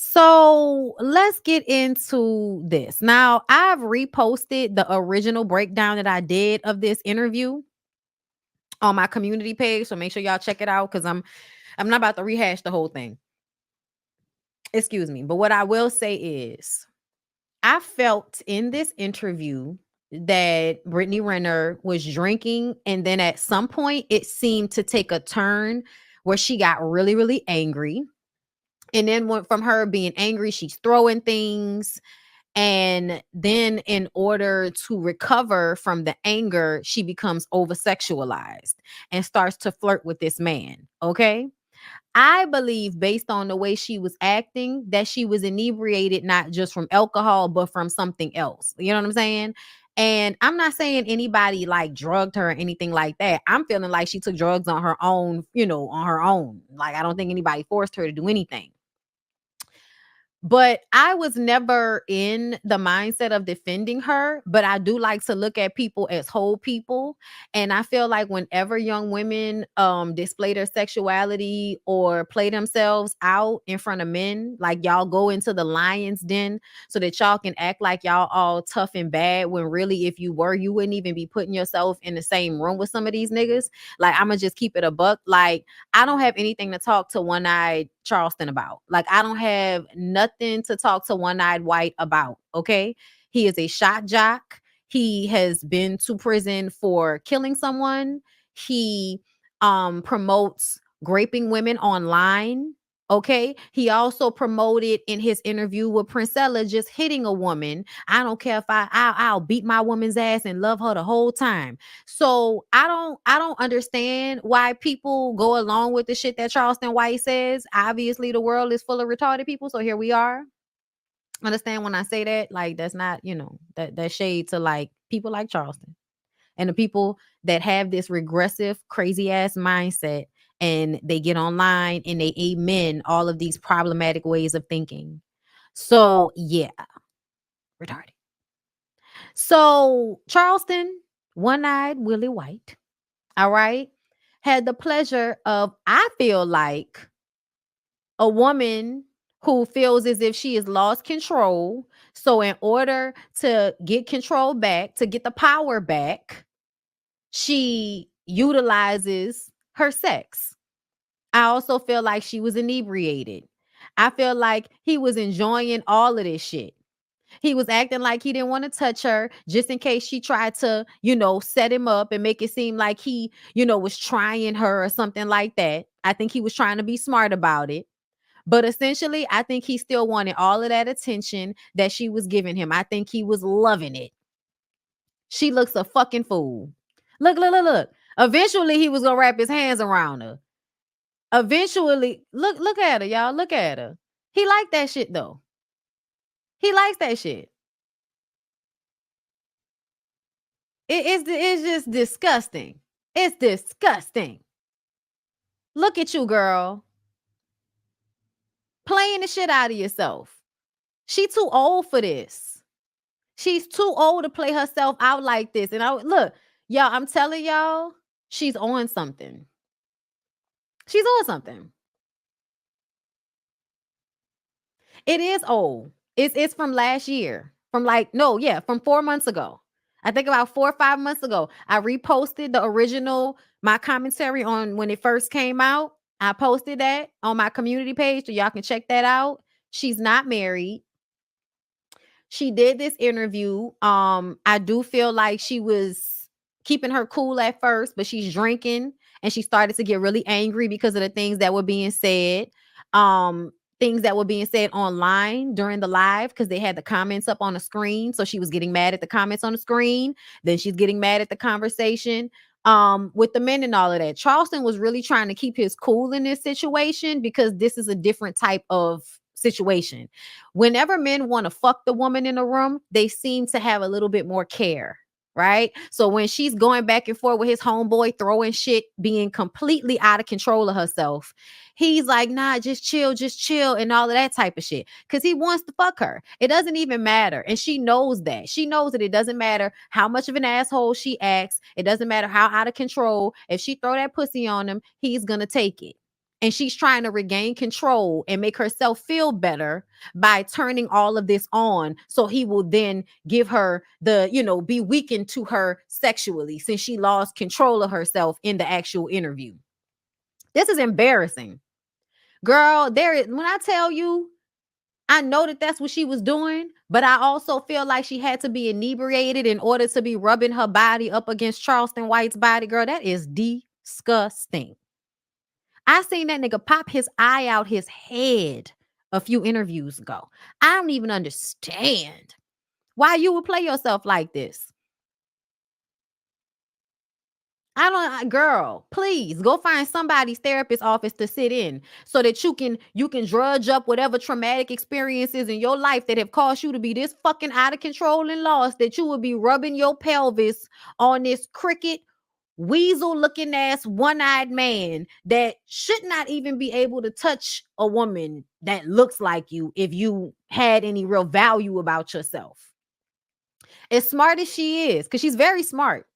So let's get into this. Now, I've reposted the original breakdown that I did of this interview on my community page. So make sure y'all check it out because I'm not about to rehash the whole thing. Excuse me. But what I will say is I felt in this interview that Brittany Renner was drinking, and then at some point it seemed to take a turn where she got really, really angry. And then went from her being angry, she's throwing things. And then, in order to recover from the anger, she becomes over sexualized and starts to flirt with this man. Okay. I believe, based on the way she was acting, that she was inebriated, not just from alcohol, but from something else. You know what I'm saying? And I'm not saying anybody like drugged her or anything like that. I'm feeling like she took drugs on her own, on her own. Like, I don't think anybody forced her to do anything. But I was never in the mindset of defending her, but I do like to look at people as whole people. And I feel like whenever young women display their sexuality or play themselves out in front of men, like y'all go into the lion's den so that y'all can act like y'all all tough and bad, when really if you were, you wouldn't even be putting yourself in the same room with some of these niggas. Like, I'm gonna just keep it a buck. Like, I don't have anything to talk to one-eyed Charleston about. Like, I don't have nothing to talk to one-eyed white about. Okay. He is a shot jock. He has been to prison for killing someone. He promotes raping women online. Okay. He also promoted in his interview with Princella just hitting a woman. I don't care if I'll beat my woman's ass and love her the whole time. So I don't understand why people go along with the shit that Charleston White says. Obviously, the world is full of retarded people, so here we are. Understand when I say that? Like, that's not, that shade to like people like Charleston and the people that have this regressive, crazy ass mindset, and they get online and they amen all of these problematic ways of thinking. So yeah, retarded. So Charleston, one-eyed Willie White, all right, had the pleasure of, I feel like, a woman who feels as if she has lost control. So, in order to get control back, to get the power back, she utilizes her sex. I also feel like she was inebriated. I feel like he was enjoying all of this shit. He was acting like he didn't want to touch her just in case she tried to, set him up and make it seem like he, was trying her or something like that. I think he was trying to be smart about it. But essentially, I think he still wanted all of that attention that she was giving him. I think he was loving it. She looks a fucking fool. Look, look, look, look. Eventually, he was going to wrap his hands around her. Eventually, look at her, y'all. Look at her. He liked that shit, though. He likes that shit. It's just disgusting. It's disgusting. Look at you, girl. Playing the shit out of yourself. She too old for this. She's too old to play herself out like this. And look, y'all, I'm telling y'all, she's on something. She's on something. It is old. It's from last year. From 4 months ago. I think about 4 or 5 months ago. I reposted the original, my commentary on when it first came out. I posted that on my community page, so y'all can check that out. She's not married. She did this interview. I do feel like she was keeping her cool at first, but she's drinking and she started to get really angry because of the things that were being said. Things that were being said online during the live, because they had the comments up on the screen. So she was getting mad at the comments on the screen. Then she's getting mad at the conversation with the men and all of that. Charleston was really trying to keep his cool in this situation because this is a different type of situation. Whenever men want to fuck the woman in the room, they seem to have a little bit more care. Right. So when she's going back and forth with his homeboy, throwing shit, being completely out of control of herself, he's like, nah, just chill, and all of that type of shit. Because he wants to fuck her. It doesn't even matter. And she knows that. She knows that it doesn't matter how much of an asshole she acts. It doesn't matter how out of control. If she throw that pussy on him, he's going to take it. And she's trying to regain control and make herself feel better by turning all of this on. So he will then give her the, be weakened to her sexually since she lost control of herself in the actual interview. This is embarrassing. Girl, when I tell you, I know that that's what she was doing, but I also feel like she had to be inebriated in order to be rubbing her body up against Charleston White's body. Girl, that is disgusting. I seen that nigga pop his eye out his head a few interviews ago. I don't even understand why you would play yourself like this. Girl, please go find somebody's therapist office to sit in so that you can drudge up whatever traumatic experiences in your life that have caused you to be this fucking out of control and lost, that you would be rubbing your pelvis on this cricket weasel looking ass one-eyed man that should not even be able to touch a woman that looks like you if you had any real value about yourself. As smart as she is, because she's very smart,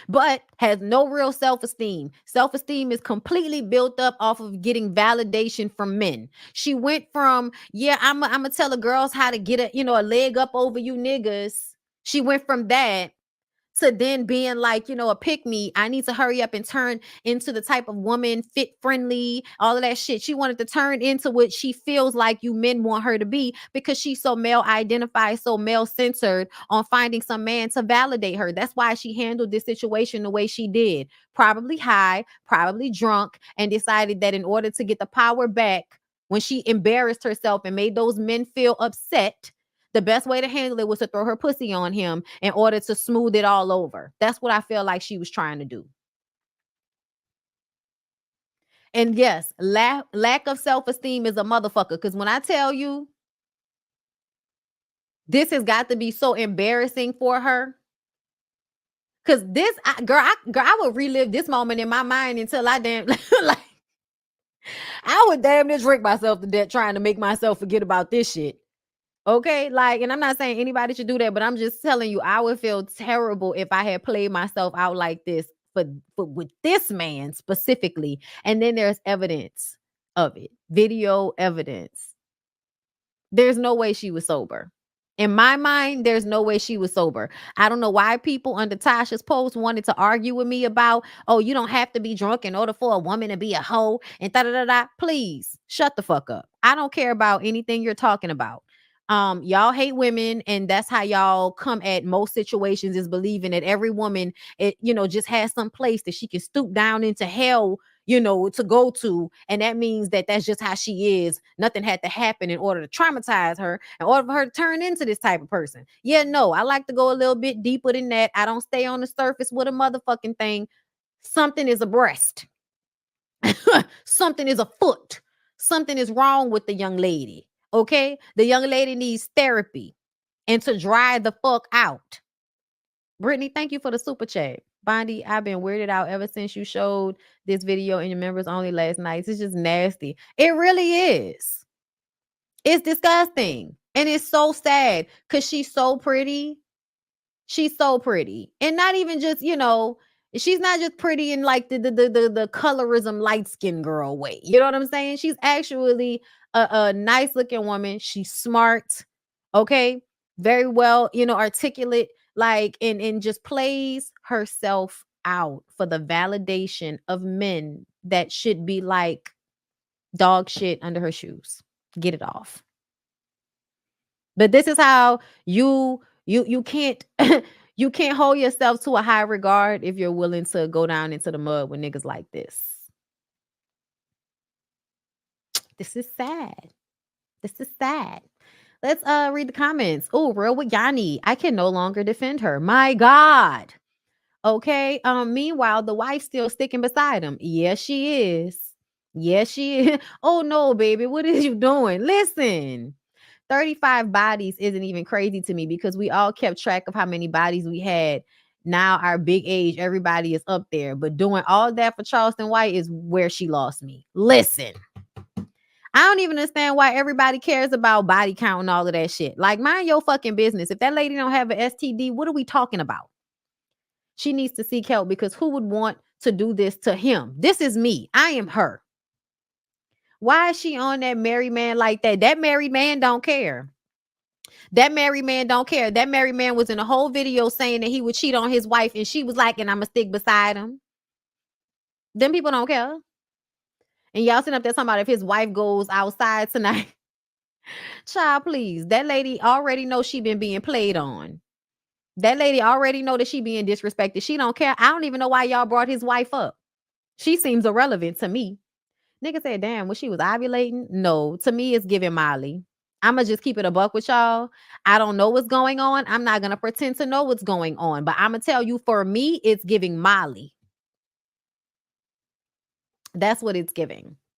but has no real self-esteem. Self-esteem is completely built up off of getting validation from men. She went from, I'm gonna tell the girls how to get a leg up over you niggas. She went from that to then being like, a pick me. I need to hurry up and turn into the type of woman, fit friendly, all of that shit. She wanted to turn into what she feels like you men want her to be because she's so male identified, so male centered on finding some man to validate her. That's why she handled this situation the way she did. Probably high, probably drunk, and decided that in order to get the power back when she embarrassed herself and made those men feel upset, the best way to handle it was to throw her pussy on him in order to smooth it all over. That's what I feel like she was trying to do. And yes, lack of self-esteem is a motherfucker. Because when I tell you, this has got to be so embarrassing for her. Because I would relive this moment in my mind until I damn like I would damn near drink myself to death trying to make myself forget about this shit. Okay, and I'm not saying anybody should do that, but I'm just telling you, I would feel terrible if I had played myself out like this for with this man specifically. And then there's evidence of it, video evidence. There's no way she was sober. In my mind, there's no way she was sober. I don't know why people under Tasha's post wanted to argue with me about, oh, you don't have to be drunk in order for a woman to be a hoe and da da da da. Please shut the fuck up. I don't care about anything you're talking about. Y'all hate women, and that's how y'all come at most situations, is believing that every woman, just has some place that she can stoop down into hell, to go to. And that means that that's just how she is. Nothing had to happen in order to traumatize her, in order for her to turn into this type of person. Yeah, no, I like to go a little bit deeper than that. I don't stay on the surface with a motherfucking thing. Something is abreast. Something is afoot. Something is wrong with the young lady. Okay, the young lady needs therapy and to dry the fuck out. Brittany, thank you for the super chat. Bondy, I've been weirded out ever since you showed this video in your members only last night. It's just nasty. It really is. It's disgusting. And it's so sad because she's so pretty. She's so pretty. And not even just, she's not just pretty in like the colorism light skinned girl way. You know what I'm saying? She's actually a nice looking woman. She's smart. Okay. Very well, articulate, and just plays herself out for the validation of men that should be like dog shit under her shoes. Get it off. But this is how you can't you can't hold yourself to a high regard if you're willing to go down into the mud with niggas like this. This is sad. This is sad. Let's read the comments. Oh, real with Yanni. I can no longer defend her. My God. Okay. Meanwhile, the wife's still sticking beside him. Yes, she is. Yes, she is. Oh no, baby. What is you doing? Listen. 35 bodies isn't even crazy to me because we all kept track of how many bodies we had. Now our big age, everybody is up there. But doing all that for Charleston White is where she lost me. Listen, I don't even understand why everybody cares about body count and all of that shit. Like, mind your fucking business. If that lady don't have an STD, what are we talking about? She needs to seek help because who would want to do this to him? This is me. I am her. Why is she on that married man like that? That married man don't care. That married man don't care. That married man was in a whole video saying that he would cheat on his wife, and she was like, and I'ma stick beside him. Them people don't care. And y'all sitting up there talking about if his wife goes outside tonight. Child, please. That lady already knows she been being played on. That lady already know that she being disrespected. She don't care. I don't even know why y'all brought his wife up. She seems irrelevant to me. Nigga said, damn, when she was ovulating? No, to me, it's giving Molly. I'ma just keep it a buck with y'all. I don't know what's going on. I'm not gonna pretend to know what's going on, but I'ma tell you, for me, it's giving Molly. That's what it's giving.